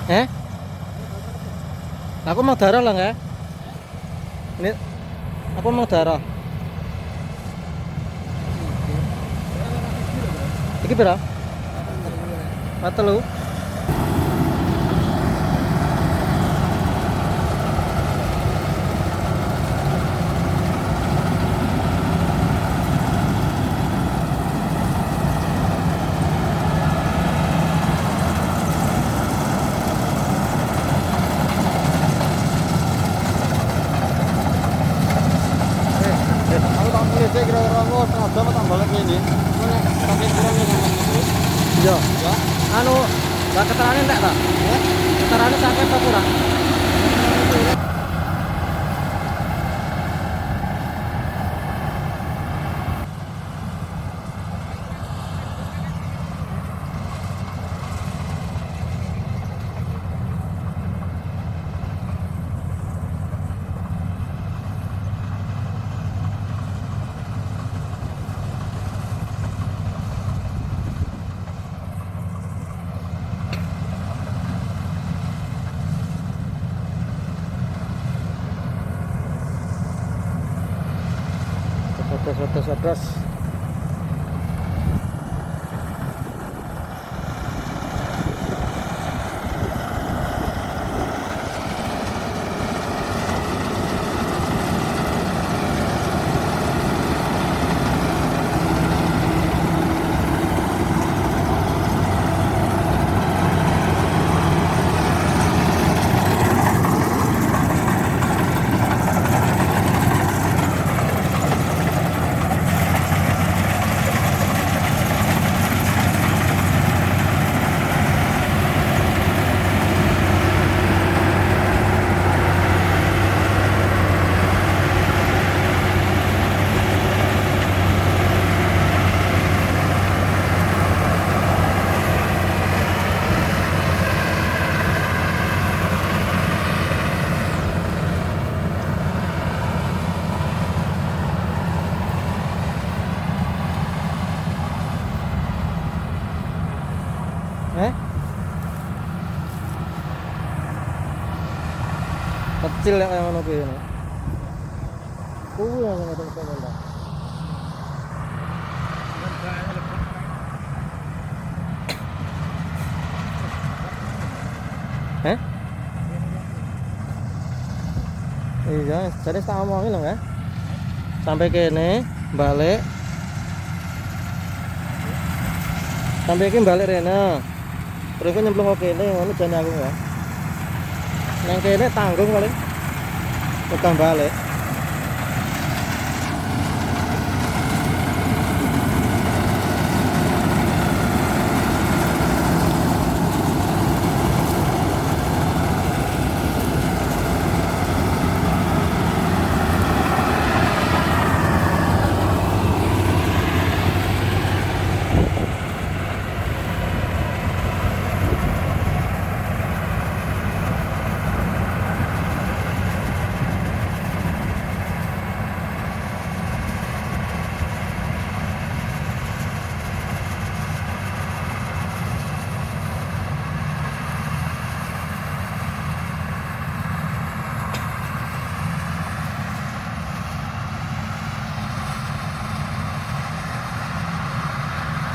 Eh? Aku mau darah lah nggak? Ini aku mau darah. Iki pira? 40. Aku tak mulai sih kira-kira engko setengah jam tak balik ini. Nek sampai kurang ya sampean itu. Iya. Ya. Anu, lah keterane entek ta? Keterane sampai apa kurang? Atas. Kecil ya kayak ngono kuwi. Yang ngono. Iya, jadi tak ngomongin loh ya. Sampai kene balik. Sampai kene balik rene. Terus kan nyemplung ke kene ngono jane aku ya. Nang kene tanggung paling. Utang balik.